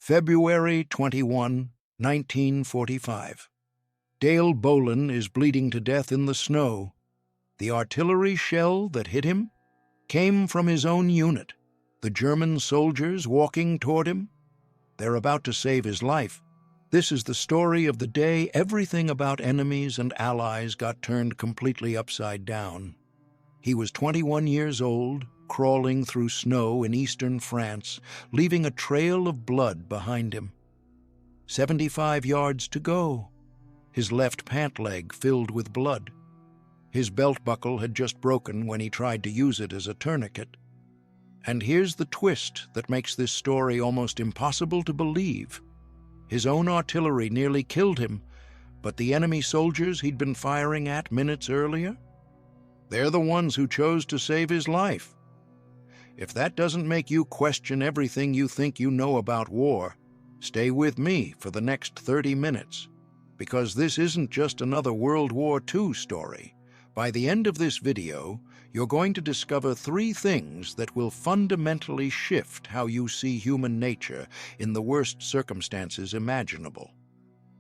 February 21, 1945. Dale Bowlin is bleeding to death in the snow. The artillery shell that hit him came from his own unit. The German soldiers walking toward him. They're about to save his life. This is the story of the day everything about enemies and allies got turned completely upside down. He was 21 years old, crawling through snow in eastern France, leaving a trail of blood behind him. 75 yards to go. His left pant leg filled with blood. His belt buckle had just broken when he tried to use it as a tourniquet. And here's the twist that makes this story almost impossible to believe. His own artillery nearly killed him, but the enemy soldiers he'd been firing at minutes earlier? They're the ones who chose to save his life. If that doesn't make you question everything you think you know about war, stay with me for the next 30 minutes, because this isn't just another World War II story. By the end of this video, you're going to discover 3 things that will fundamentally shift how you see human nature in the worst circumstances imaginable.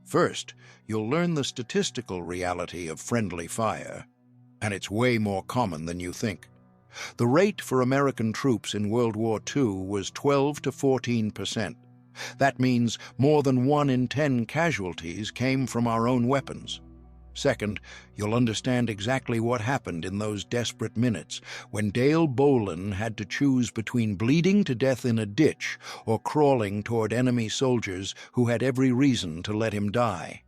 First, you'll learn the statistical reality of friendly fire, and it's way more common than you think. The rate for American troops in World War II was 12 to 14%. That means more than 1 in 10 casualties came from our own weapons. Second, you'll understand exactly what happened in those desperate minutes when Dale Bowlin had to choose between bleeding to death in a ditch or crawling toward enemy soldiers who had every reason to let him die.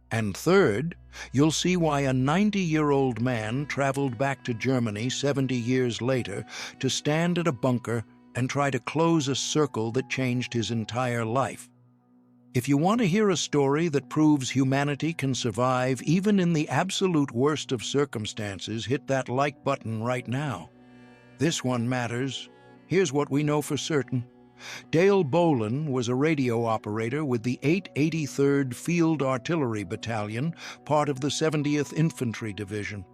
And third, you'll see why a 90-year-old man traveled back to Germany 70 years later to stand at a bunker and try to close a circle that changed his entire life. If you want to hear a story that proves humanity can survive even in the absolute worst of circumstances, hit that like button right now. This one matters. Here's what we know for certain. Dale Bowlin was a radio operator with the 883rd Field Artillery Battalion, part of the 70th Infantry Division.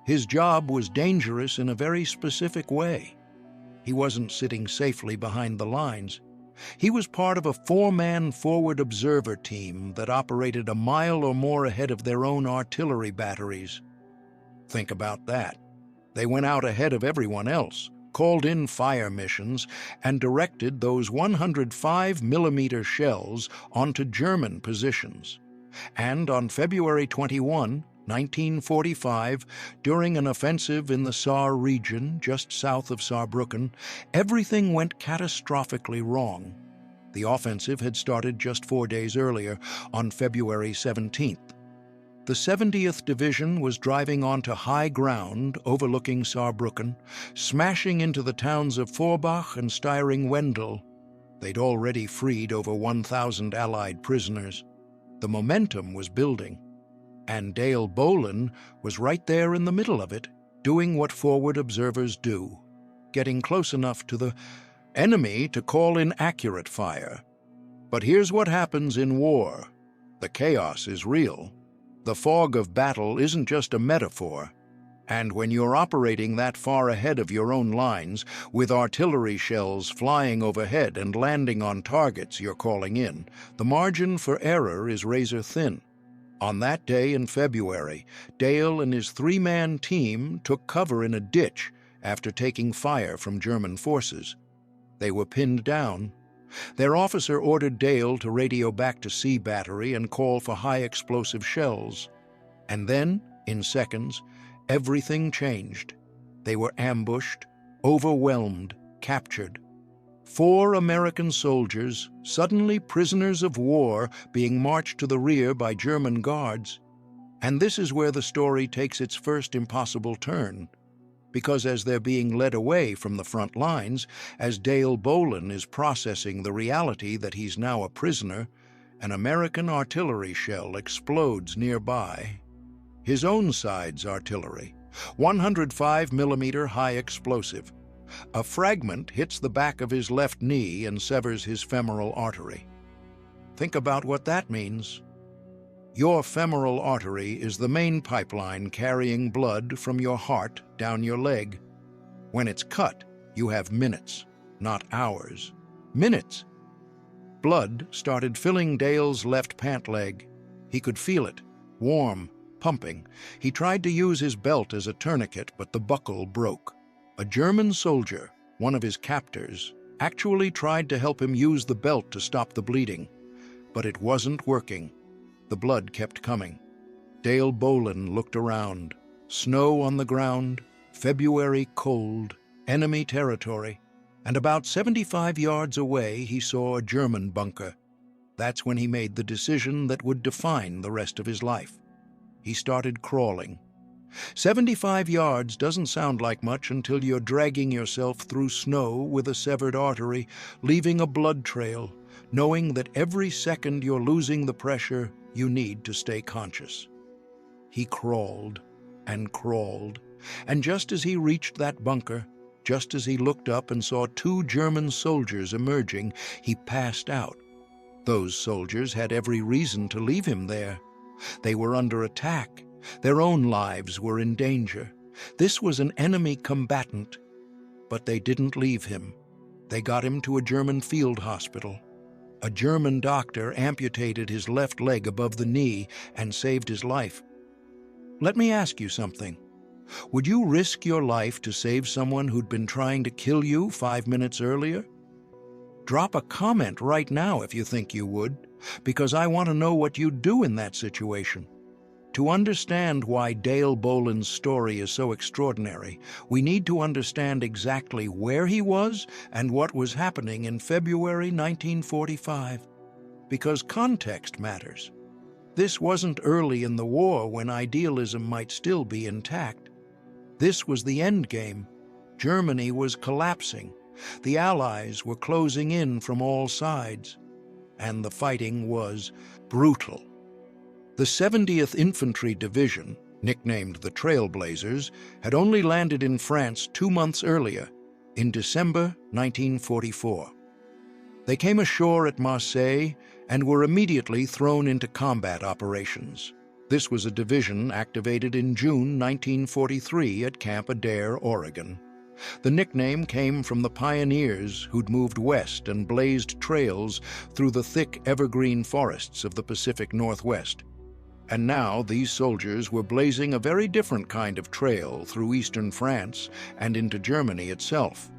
His job was dangerous in a very specific way. He wasn't sitting safely behind the lines. He was part of a 4-man forward observer team that operated a mile or more ahead of their own artillery batteries. Think about that. They went out ahead of everyone else, called in fire missions, and directed those 105mm shells onto German positions. And on February 21, 1945, during an offensive in the Saar region just south of Saarbrücken, everything went catastrophically wrong. The offensive had started just 4 days earlier, on February 17th. The 70th Division was driving onto high ground overlooking Saarbrücken, smashing into the towns of Forbach and Stiring-Wendel. They'd already freed over 1,000 Allied prisoners. The momentum was building. And Dale Bowlin was right there in the middle of it, doing what forward observers do, getting close enough to the enemy to call in accurate fire. But here's what happens in war. The chaos is real. The fog of battle isn't just a metaphor. And when you're operating that far ahead of your own lines, with artillery shells flying overhead and landing on targets you're calling in, the margin for error is razor thin. On that day in February, Dale and his 3-man team took cover in a ditch after taking fire from German forces. They were pinned down. Their officer ordered Dale to radio back to C Battery and call for high-explosive shells. And then, in seconds, everything changed. They were ambushed, overwhelmed, captured. 4 American soldiers, suddenly prisoners of war, being marched to the rear by German guards. And this is where the story takes its first impossible turn. Because as they're being led away from the front lines, as Dale Bowlin is processing the reality that he's now a prisoner, an American artillery shell explodes nearby. His own side's artillery, 105mm high explosive. A fragment hits the back of his left knee and severs his femoral artery. Think about what that means. Your femoral artery is the main pipeline carrying blood from your heart down your leg. When it's cut, you have minutes, not hours. Minutes. Blood started filling Dale's left pant leg. He could feel it, warm, pumping. He tried to use his belt as a tourniquet, but the buckle broke. A German soldier, one of his captors, actually tried to help him use the belt to stop the bleeding, but it wasn't working. The blood kept coming. Dale Bowlin looked around. Snow on the ground, February cold, enemy territory, and about 75 yards away he saw a German bunker. That's when he made the decision that would define the rest of his life. He started crawling. 75 yards doesn't sound like much until you're dragging yourself through snow with a severed artery, leaving a blood trail, knowing that every second you're losing the pressure you need to stay conscious. He crawled and crawled, and just as he reached that bunker, just as he looked up and saw 2 German soldiers emerging, he passed out. Those soldiers had every reason to leave him there. They were under attack. Their own lives were in danger. This was an enemy combatant, but they didn't leave him. They got him to a German field hospital. A German doctor amputated his left leg above the knee and saved his life. Let me ask you something. Would you risk your life to save someone who'd been trying to kill you 5 minutes earlier? Drop a comment right now if you think you would, because I want to know what you'd do in that situation. To understand why Dale Bowlin's story is so extraordinary, we need to understand exactly where he was and what was happening in February 1945, because context matters. This wasn't early in the war when idealism might still be intact. This was the end game. Germany was collapsing. The Allies were closing in from all sides, and the fighting was brutal. The 70th Infantry Division, nicknamed the Trailblazers, had only landed in France 2 months earlier, in December 1944. They came ashore at Marseille and were immediately thrown into combat operations. This was a division activated in June 1943 at Camp Adair, Oregon. The nickname came from the pioneers who'd moved west and blazed trails through the thick evergreen forests of the Pacific Northwest. And now these soldiers were blazing a very different kind of trail through eastern France and into Germany itself.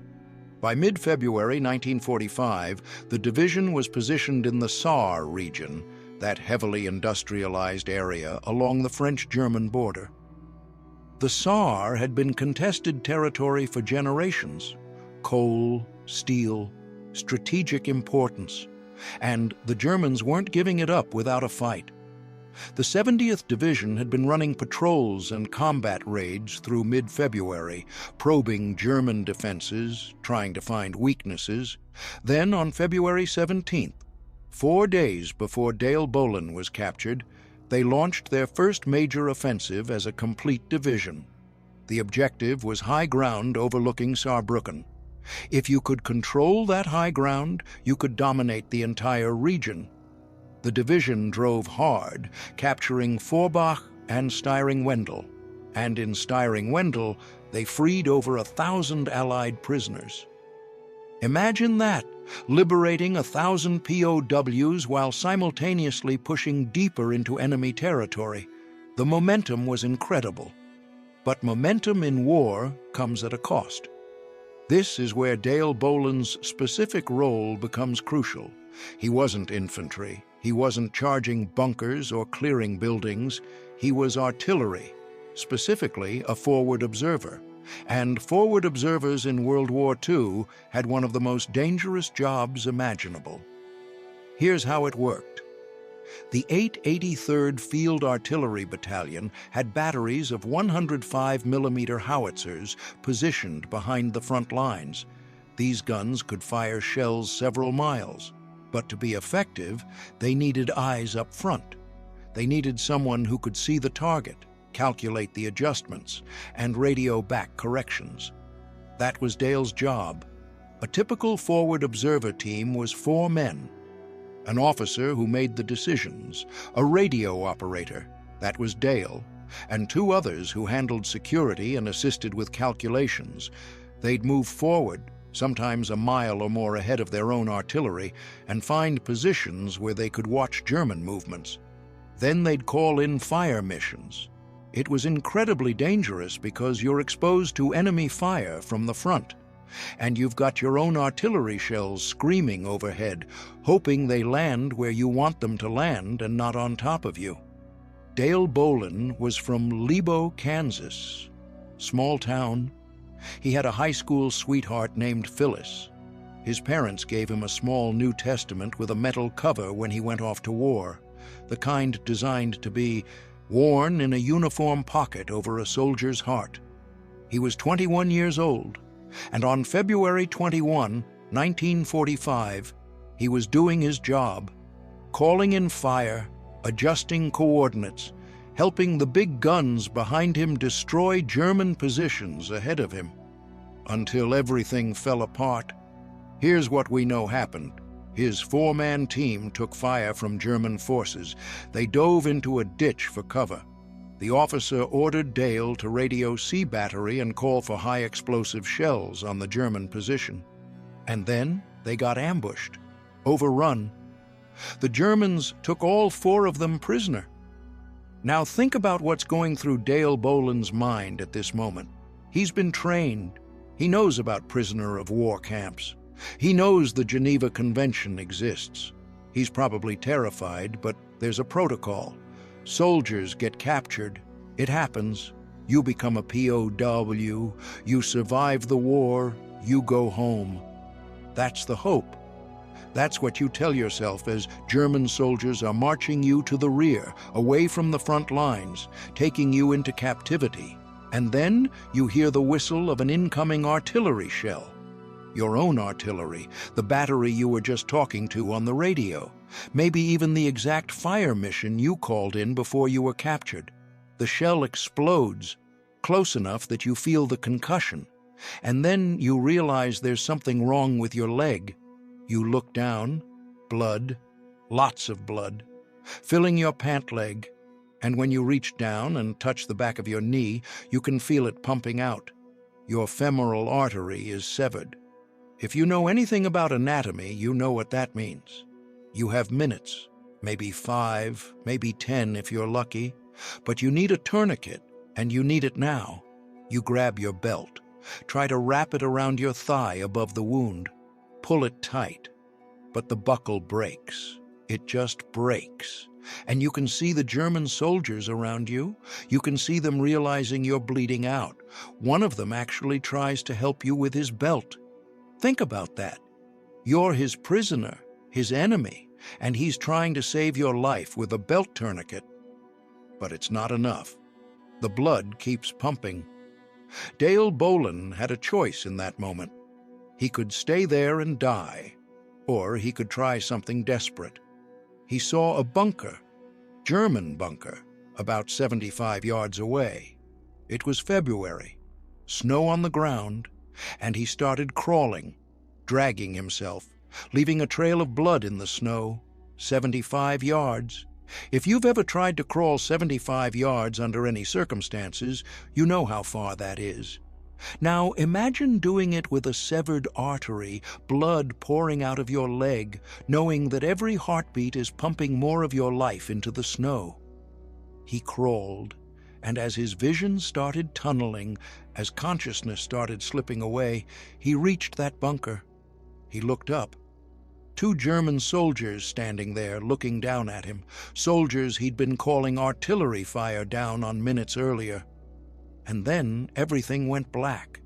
By mid-February 1945, the division was positioned in the Saar region, that heavily industrialized area along the French-German border. The Saar had been contested territory for generations. Coal, steel, strategic importance. And the Germans weren't giving it up without a fight. The 70th Division had been running patrols and combat raids through mid-February, probing German defenses, trying to find weaknesses. Then, on February 17th, 4 days before Dale Bowlin was captured, they launched their first major offensive as a complete division. The objective was high ground overlooking Saarbrücken. If you could control that high ground, you could dominate the entire region. The division drove hard, capturing Forbach and Stiring-Wendel. And in Stiring-Wendel, they freed over 1,000 Allied prisoners. Imagine that, liberating 1,000 POWs while simultaneously pushing deeper into enemy territory. The momentum was incredible. But momentum in war comes at a cost. This is where Dale Bowlin's specific role becomes crucial. He wasn't infantry. He wasn't charging bunkers or clearing buildings. He was artillery, specifically a forward observer. And forward observers in World War II had one of the most dangerous jobs imaginable. Here's how it worked. The 883rd Field Artillery Battalion had batteries of 105mm howitzers positioned behind the front lines. These guns could fire shells several miles. But to be effective, they needed eyes up front. They needed someone who could see the target, calculate the adjustments, and radio back corrections. That was Dale's job. A typical forward observer team was 4 men. An officer who made the decisions, a radio operator, that was Dale, and 2 others who handled security and assisted with calculations. They'd move forward, sometimes a mile or more ahead of their own artillery, and find positions where they could watch German movements. Then they'd call in fire missions. It was incredibly dangerous because you're exposed to enemy fire from the front, and you've got your own artillery shells screaming overhead, hoping they land where you want them to land and not on top of you. Dale Bowlin was from Lebo, Kansas. Small town. He had a high school sweetheart named Phyllis. His parents gave him a small New Testament with a metal cover when he went off to war, the kind designed to be worn in a uniform pocket over a soldier's heart. He was 21 years old, and on February 21, 1945, he was doing his job, calling in fire, adjusting coordinates, helping the big guns behind him destroy German positions ahead of him, until everything fell apart. Here's what we know happened. His four-man team took fire from German forces. They dove into a ditch for cover. The officer ordered Dale to radio C Battery and call for high-explosive shells on the German position. And then they got ambushed, overrun. The Germans took all four of them prisoner. Now think about what's going through Dale Bowlin's mind at this moment. He's been trained. He knows about prisoner of war camps. He knows the Geneva Convention exists. He's probably terrified, but there's a protocol. Soldiers get captured. It happens. You become a POW. You survive the war. You go home. That's the hope. That's what you tell yourself as German soldiers are marching you to the rear, away from the front lines, taking you into captivity. And then you hear the whistle of an incoming artillery shell. Your own artillery, the battery you were just talking to on the radio, maybe even the exact fire mission you called in before you were captured. The shell explodes, close enough that you feel the concussion, and then you realize there's something wrong with your leg. You look down, blood, lots of blood, filling your pant leg, and when you reach down and touch the back of your knee, you can feel it pumping out. Your femoral artery is severed. If you know anything about anatomy, you know what that means. You have minutes, maybe 5, maybe 10 if you're lucky, but you need a tourniquet, and you need it now. You grab your belt, try to wrap it around your thigh above the wound, pull it tight, but the buckle breaks. It just breaks. And you can see the German soldiers around you. You can see them realizing you're bleeding out. One of them actually tries to help you with his belt. Think about that. You're his prisoner, his enemy, and he's trying to save your life with a belt tourniquet. But it's not enough. The blood keeps pumping. Dale Bowlin had a choice in that moment. He could stay there and die, or he could try something desperate. He saw a bunker, German bunker, about 75 yards away. It was February, snow on the ground, and he started crawling, dragging himself, leaving a trail of blood in the snow, 75 yards. If you've ever tried to crawl 75 yards under any circumstances, you know how far that is. Now imagine doing it with a severed artery, blood pouring out of your leg, knowing that every heartbeat is pumping more of your life into the snow. He crawled, and as his vision started tunneling, as consciousness started slipping away, he reached that bunker. He looked up. 2 German soldiers standing there looking down at him, soldiers he'd been calling artillery fire down on minutes earlier. And then everything went black.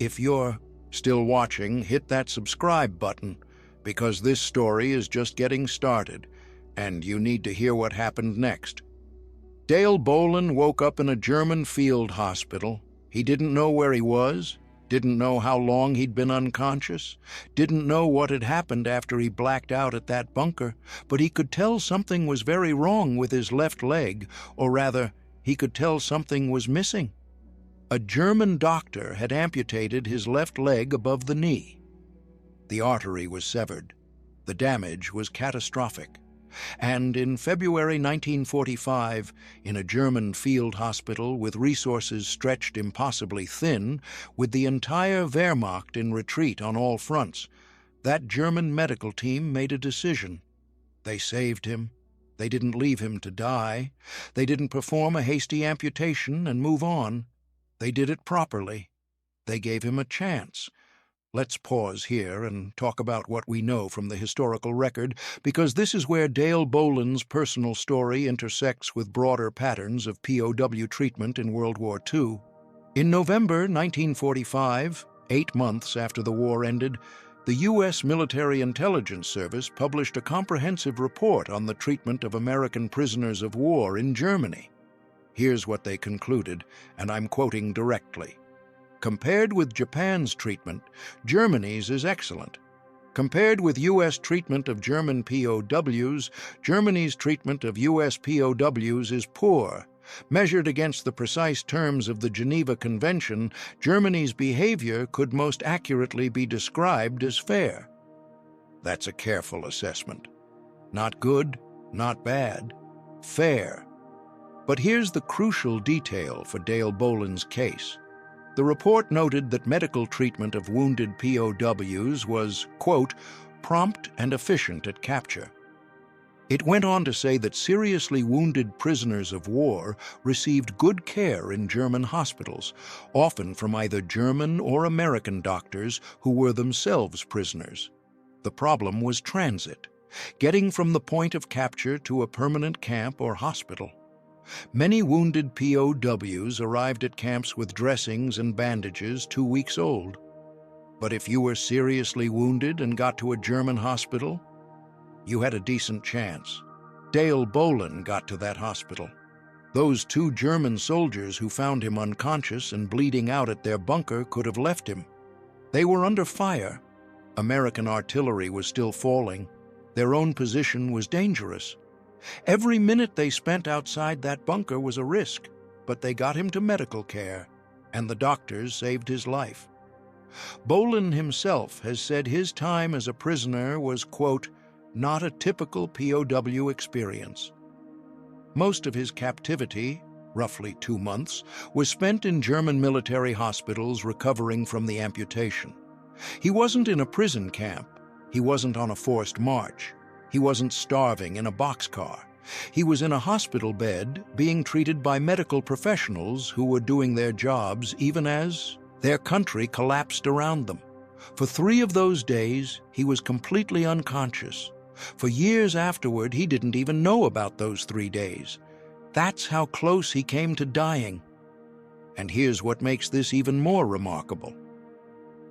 If you're still watching, hit that subscribe button, because this story is just getting started, and you need to hear what happened next. Dale Bowlin woke up in a German field hospital. He didn't know where he was, didn't know how long he'd been unconscious, didn't know what had happened after he blacked out at that bunker, but he could tell something was very wrong with his left leg, or rather, he could tell something was missing. A German doctor had amputated his left leg above the knee. The artery was severed. The damage was catastrophic. And in February 1945, in a German field hospital with resources stretched impossibly thin, with the entire Wehrmacht in retreat on all fronts, that German medical team made a decision. They saved him. They didn't leave him to die. They didn't perform a hasty amputation and move on. They did it properly. They gave him a chance. Let's pause here and talk about what we know from the historical record, because this is where Dale Bowlin's personal story intersects with broader patterns of POW treatment in World War II. In November 1945, 8 months after the war ended, the U.S. Military Intelligence Service published a comprehensive report on the treatment of American prisoners of war in Germany. Here's what they concluded, and I'm quoting directly. Compared with Japan's treatment, Germany's is excellent. Compared with U.S. treatment of German POWs, Germany's treatment of U.S. POWs is poor. Measured against the precise terms of the Geneva Convention, Germany's behavior could most accurately be described as fair. That's a careful assessment. Not good, not bad, fair. But here's the crucial detail for Dale Bowlin's case. The report noted that medical treatment of wounded POWs was, quote, prompt and efficient at capture. It went on to say that seriously wounded prisoners of war received good care in German hospitals, often from either German or American doctors who were themselves prisoners. The problem was transit, getting from the point of capture to a permanent camp or hospital. Many wounded POWs arrived at camps with dressings and bandages 2 weeks old. But if you were seriously wounded and got to a German hospital, you had a decent chance. Dale Bowlin got to that hospital. Those 2 German soldiers who found him unconscious and bleeding out at their bunker could have left him. They were under fire. American artillery was still falling. Their own position was dangerous. Every minute they spent outside that bunker was a risk, but they got him to medical care, and the doctors saved his life. Bowlin himself has said his time as a prisoner was, quote, not a typical POW experience. Most of his captivity, roughly 2 months, was spent in German military hospitals recovering from the amputation. He wasn't in a prison camp. He wasn't on a forced march. He wasn't starving in a boxcar. He was in a hospital bed being treated by medical professionals who were doing their jobs even as their country collapsed around them. For 3 of those days, he was completely unconscious. For years afterward, he didn't even know about those 3 days. That's how close he came to dying. And here's what makes this even more remarkable.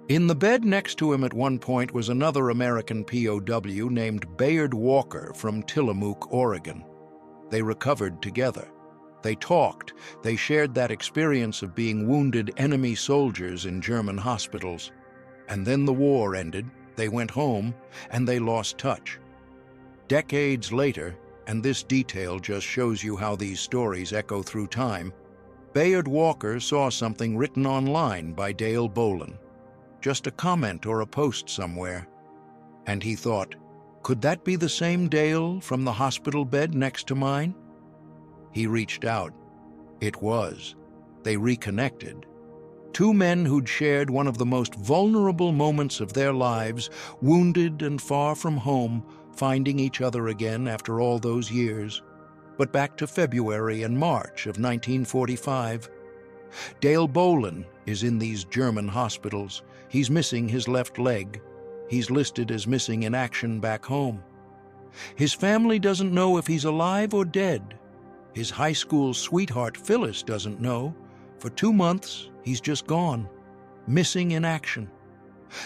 In the bed next to him at one point was another American POW named Bayard Walker from Tillamook, Oregon. They recovered together. They talked. They shared that experience of being wounded enemy soldiers in German hospitals. And then the war ended, they went home, and they lost touch. Decades later, and this detail just shows you how these stories echo through time, Bayard Walker saw something written online by Dale Bowlin. Just a comment or a post somewhere. And he thought, could that be the same Dale from the hospital bed next to mine? He reached out. It was. They reconnected. 2 men who'd shared one of the most vulnerable moments of their lives, wounded and far from home, finding each other again after all those years. But back to February and March of 1945. Dale Bowlin is in these German hospitals. He's missing his left leg. He's listed as missing in action back home. His family doesn't know if he's alive or dead. His high school sweetheart Phyllis doesn't know. For 2 months, he's just gone, missing in action.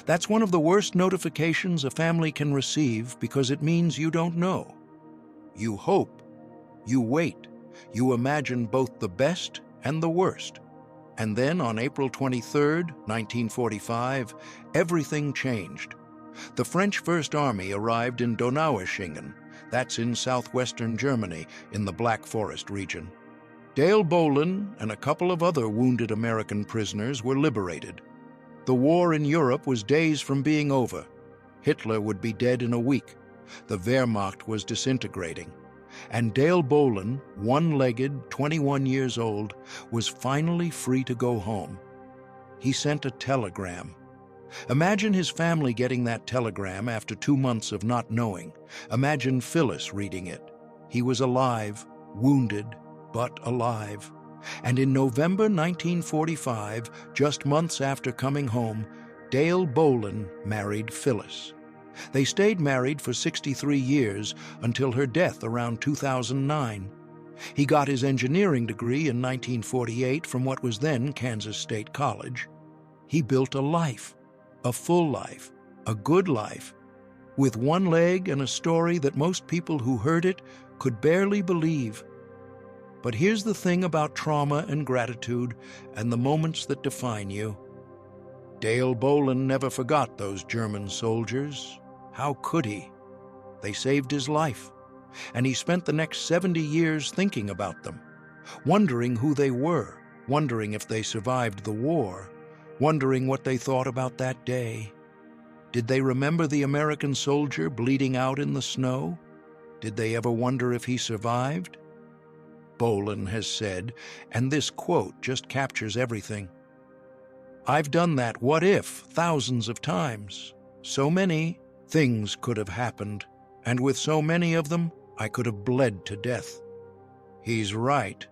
That's one of the worst notifications a family can receive because it means you don't know. You hope. You wait. You imagine both the best and the worst. And then on April 23, 1945, everything changed. The French First Army arrived in Donaueschingen. That's in southwestern Germany, in the Black Forest region. Dale Bowlin and a couple of other wounded American prisoners were liberated. The war in Europe was days from being over. Hitler would be dead in a week. The Wehrmacht was disintegrating, and Dale Bowlin, one-legged, 21 years old, was finally free to go home. He sent a telegram. Imagine his family getting that telegram after 2 months of not knowing. Imagine Phyllis reading it. He was alive, wounded, but alive. And in November 1945, just months after coming home, Dale Bowlin married Phyllis. They stayed married for 63 years until her death around 2009. He got his engineering degree in 1948 from what was then Kansas State College. He built a life, a full life, a good life, with one leg and a story that most people who heard it could barely believe. But here's the thing about trauma and gratitude and the moments that define you. Dale Bowlin never forgot those German soldiers. How could he? They saved his life, and he spent the next 70 years thinking about them, wondering who they were, wondering if they survived the war, wondering what they thought about that day. Did they remember the American soldier bleeding out in the snow? Did they ever wonder if he survived? Bowlin has said, and this quote just captures everything. I've done that what if thousands of times. So many things could have happened, and with so many of them, I could have bled to death. He's right.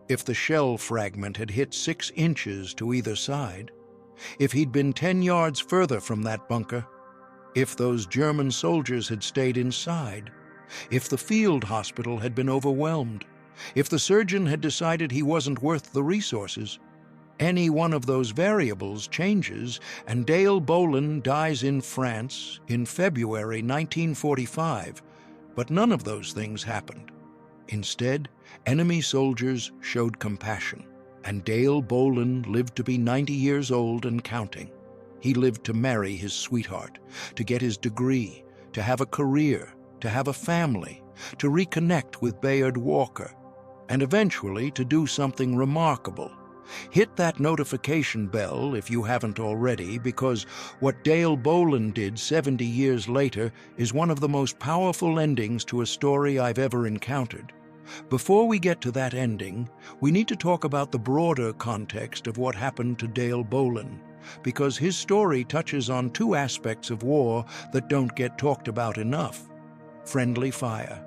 If the shell fragment had hit 6 inches to either side, if he'd been 10 yards further from that bunker, if those German soldiers had stayed inside, if the field hospital had been overwhelmed, if the surgeon had decided he wasn't worth the resources, any one of those variables changes, and Dale Bowlin dies in France in February 1945, but none of those things happened. Instead, enemy soldiers showed compassion, and Dale Bowlin lived to be 90 years old and counting. He lived to marry his sweetheart, to get his degree, to have a career, to have a family, to reconnect with Bayard Walker, and eventually to do something remarkable. Hit that notification bell if you haven't already, because what Dale Bowlin did 70 years later is one of the most powerful endings to a story I've ever encountered. Before we get to that ending, we need to talk about the broader context of what happened to Dale Bowlin, because his story touches on 2 aspects of war that don't get talked about enough: friendly fire,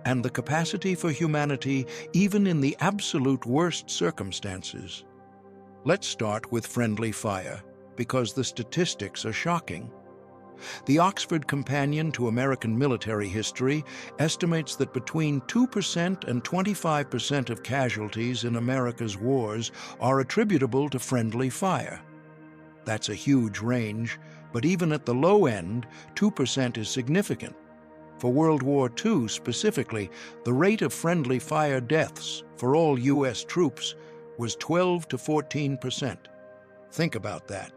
and the capacity for humanity even in the absolute worst circumstances. Let's start with friendly fire, because the statistics are shocking. The Oxford Companion to American Military History estimates that between 2% and 25% of casualties in America's wars are attributable to friendly fire. That's a huge range, but even at the low end, 2% is significant. For World War II specifically, the rate of friendly fire deaths for all U.S. troops was 12 to 14%. Think about that.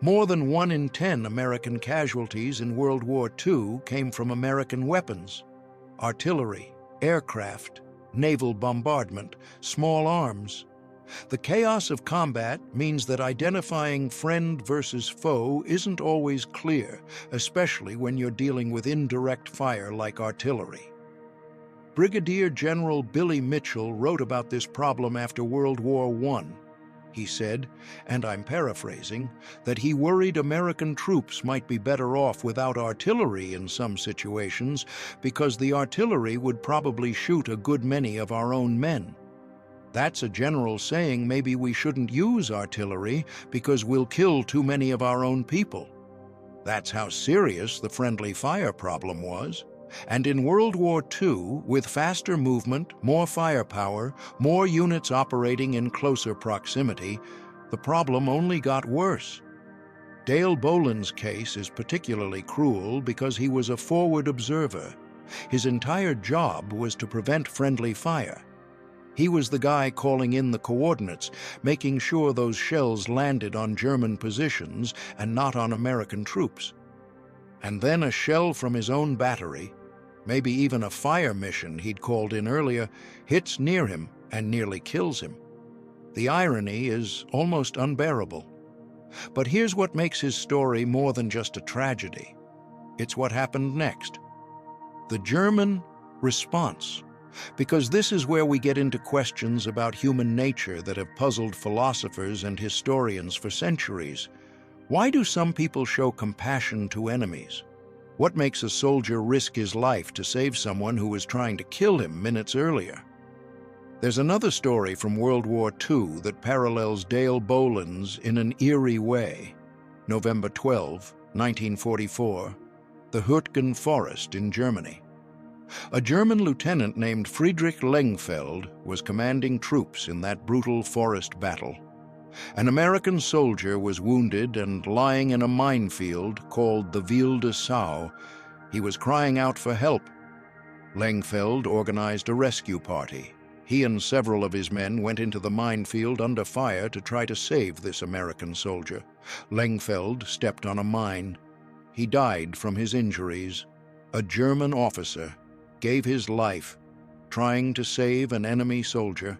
More than 1 in 10 American casualties in World War II came from American weapons: artillery, aircraft, naval bombardment, small arms. The chaos of combat means that identifying friend versus foe isn't always clear, especially when you're dealing with indirect fire like artillery. Brigadier General Billy Mitchell wrote about this problem after World War I. He said, and I'm paraphrasing, that he worried American troops might be better off without artillery in some situations because the artillery would probably shoot a good many of our own men. That's a general saying maybe we shouldn't use artillery because we'll kill too many of our own people. That's how serious the friendly fire problem was. And in World War II, with faster movement, more firepower, more units operating in closer proximity, the problem only got worse. Dale Bowlin's case is particularly cruel because he was a forward observer. His entire job was to prevent friendly fire. He was the guy calling in the coordinates, making sure those shells landed on German positions and not on American troops. And then a shell from his own battery, maybe even a fire mission he'd called in earlier, hits near him and nearly kills him. The irony is almost unbearable. But here's what makes his story more than just a tragedy. It's what happened next. The German response. Because this is where we get into questions about human nature that have puzzled philosophers and historians for centuries. Why do some people show compassion to enemies? What makes a soldier risk his life to save someone who was trying to kill him minutes earlier? There's another story from World War II that parallels Dale Bowlin's in an eerie way. November 12, 1944, the Hürtgen Forest in Germany. A German lieutenant named Friedrich Lengfeld was commanding troops in that brutal forest battle. An American soldier was wounded and lying in a minefield called the Ville de Saar. He was crying out for help. Lengfeld organized a rescue party. He and several of his men went into the minefield under fire to try to save this American soldier. Lengfeld stepped on a mine. He died from his injuries. A German officer gave his life trying to save an enemy soldier.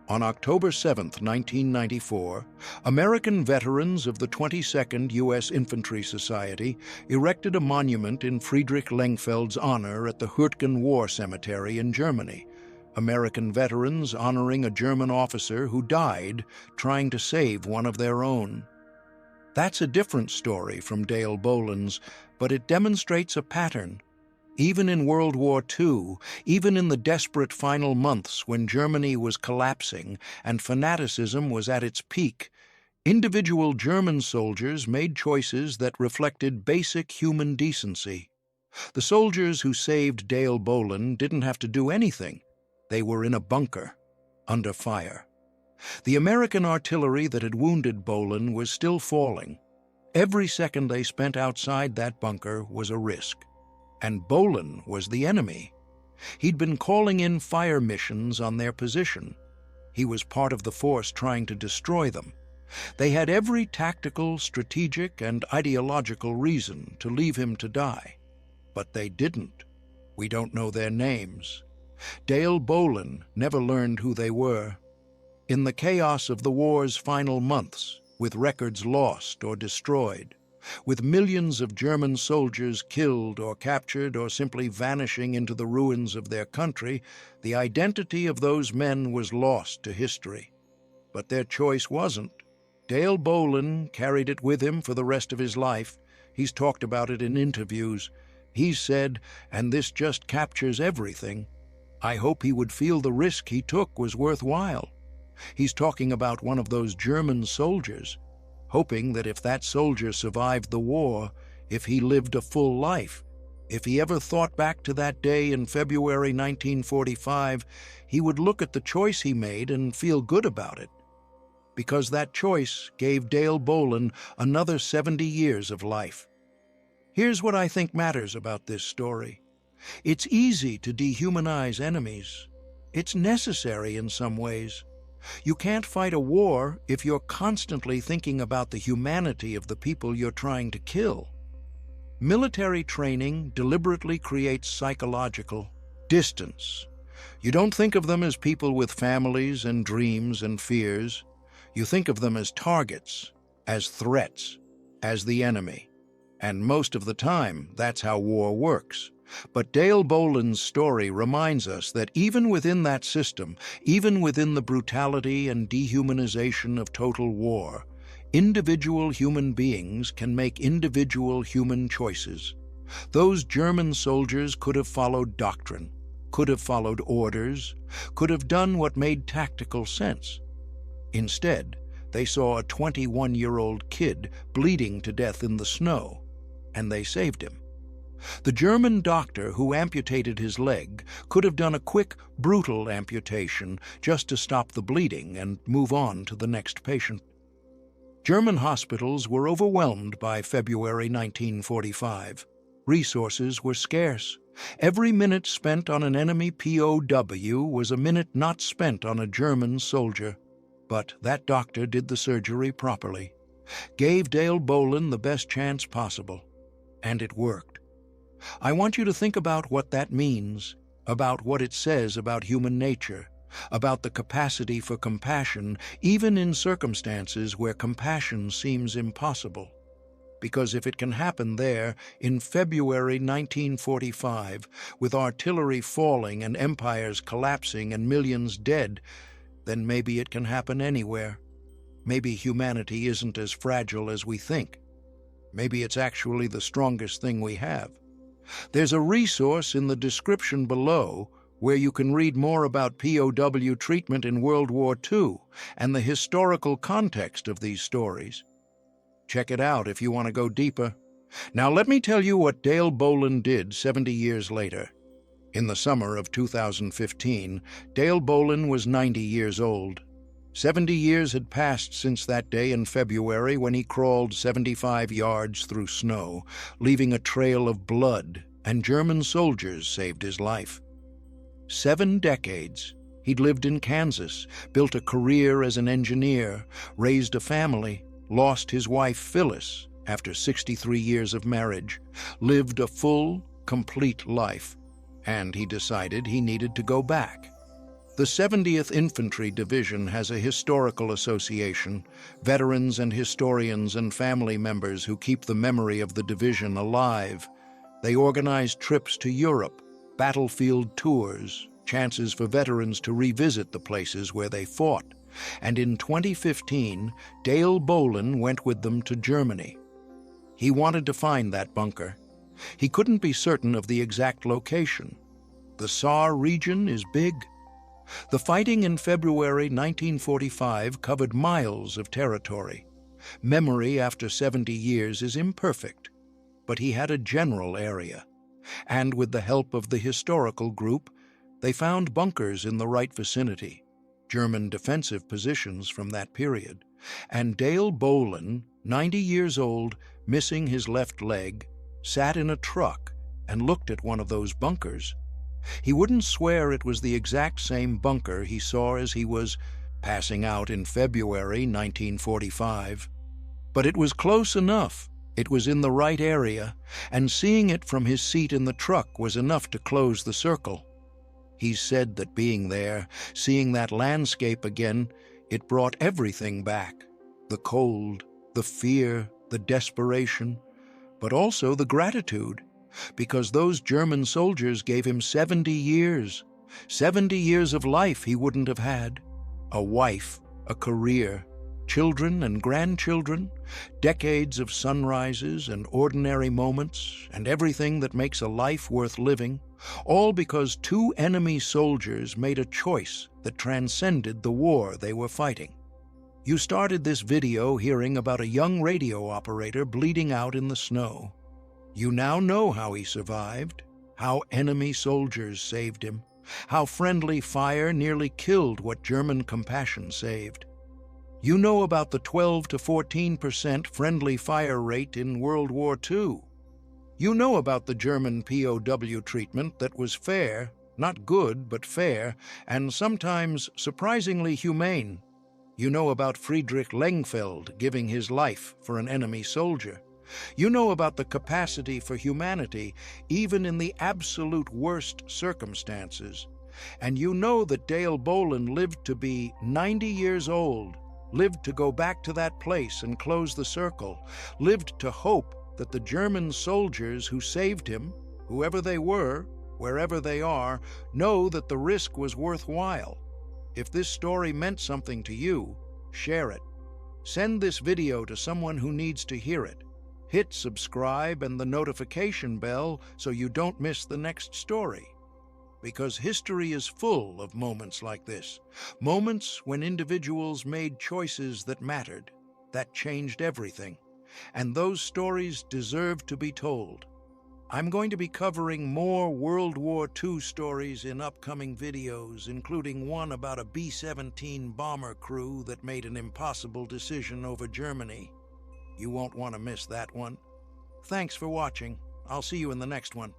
On October 7, 1994, American veterans of the 22nd U.S. Infantry Society erected a monument in Friedrich Lengfeld's honor at the Hürtgen War Cemetery in Germany. American veterans honoring a German officer who died trying to save one of their own. That's a different story from Dale Bowlin's, but it demonstrates a pattern. Even in World War II, even in the desperate final months when Germany was collapsing and fanaticism was at its peak, individual German soldiers made choices that reflected basic human decency. The soldiers who saved Dale Bowlin didn't have to do anything. They were in a bunker, under fire. The American artillery that had wounded Bowlin was still falling. Every second they spent outside that bunker was a risk. And Bowlin was the enemy. He'd been calling in fire missions on their position. He was part of the force trying to destroy them. They had every tactical, strategic, and ideological reason to leave him to die. But they didn't. We don't know their names. Dale Bowlin never learned who they were. In the chaos of the war's final months, with records lost or destroyed, with millions of German soldiers killed or captured or simply vanishing into the ruins of their country, the identity of those men was lost to history. But their choice wasn't. Dale Bowlin carried it with him for the rest of his life. He's talked about it in interviews. He's said, and this just captures everything, I hope he would feel the risk he took was worthwhile. He's talking about one of those German soldiers, hoping that if that soldier survived the war, if he lived a full life, if he ever thought back to that day in February 1945, he would look at the choice he made and feel good about it. Because that choice gave Dale Bowlin another 70 years of life. Here's what I think matters about this story. It's easy to dehumanize enemies. It's necessary in some ways. You can't fight a war if you're constantly thinking about the humanity of the people you're trying to kill. Military training deliberately creates psychological distance. You don't think of them as people with families and dreams and fears. You think of them as targets, as threats, as the enemy. And most of the time, that's how war works. But Dale Bowlin's story reminds us that even within that system, even within the brutality and dehumanization of total war, individual human beings can make individual human choices. Those German soldiers could have followed doctrine, could have followed orders, could have done what made tactical sense. Instead, they saw a 21-year-old kid bleeding to death in the snow, and they saved him. The German doctor who amputated his leg could have done a quick, brutal amputation just to stop the bleeding and move on to the next patient. German hospitals were overwhelmed by February 1945. Resources were scarce. Every minute spent on an enemy POW was a minute not spent on a German soldier. But that doctor did the surgery properly, gave Dale Bowlin the best chance possible, and it worked. I want you to think about what that means, about what it says about human nature, about the capacity for compassion, even in circumstances where compassion seems impossible. because if it can happen there in February 1945, with artillery falling and empires collapsing and millions dead, then maybe it can happen anywhere. Maybe humanity isn't as fragile as we think. Maybe it's actually the strongest thing we have. There's a resource in the description below where you can read more about POW treatment in World War II and the historical context of these stories. Check it out if you want to go deeper. Now let me tell you what Dale Bowlin did 70 years later. In the summer of 2015, Dale Bowlin was 90 years old. 70 years had passed since that day in February when he crawled 75 yards through snow, leaving a trail of blood, and German soldiers saved his life. 7 decades. He'd lived in Kansas, built a career as an engineer, raised a family, lost his wife Phyllis after 63 years of marriage, lived a full, complete life, and he decided he needed to go back. The 70th Infantry Division has a historical association, veterans and historians and family members who keep the memory of the division alive. They organize trips to Europe, battlefield tours, chances for veterans to revisit the places where they fought. And in 2015, Dale Bowlin went with them to Germany. He wanted to find that bunker. He couldn't be certain of the exact location. The Saar region is big. The fighting in February 1945 covered miles of territory. Memory after 70 years is imperfect, but he had a general area. And with the help of the historical group, they found bunkers in the right vicinity, German defensive positions from that period. And Dale Bowlin, 90 years old, missing his left leg, sat in a truck and looked at one of those bunkers. He wouldn't swear it was the exact same bunker he saw as he was passing out in February 1945. But it was close enough. It was in the right area, and seeing it from his seat in the truck was enough to close the circle. He said that being there, seeing that landscape again, it brought everything back. The cold, the fear, the desperation, but also the gratitude. Because those German soldiers gave him 70 years. 70 years of life he wouldn't have had. A wife, a career, children and grandchildren, decades of sunrises and ordinary moments, and everything that makes a life worth living, all because 2 enemy soldiers made a choice that transcended the war they were fighting. You started this video hearing about a young radio operator bleeding out in the snow. You now know how he survived, how enemy soldiers saved him, how friendly fire nearly killed what German compassion saved. You know about the 12 to 14% friendly fire rate in World War II. You know about the German POW treatment that was fair, not good, but fair, and sometimes surprisingly humane. You know about Friedrich Lengfeld giving his life for an enemy soldier. You know about the capacity for humanity, even in the absolute worst circumstances. And you know that Dale Bowlin lived to be 90 years old, lived to go back to that place and close the circle, lived to hope that the German soldiers who saved him, whoever they were, wherever they are, know that the risk was worthwhile. If this story meant something to you, share it. Send this video to someone who needs to hear it. Hit subscribe and the notification bell so you don't miss the next story. Because history is full of moments like this. Moments when individuals made choices that mattered, that changed everything. And those stories deserve to be told. I'm going to be covering more World War II stories in upcoming videos, including one about a B-17 bomber crew that made an impossible decision over Germany. You won't want to miss that one. Thanks for watching. I'll see you in the next one.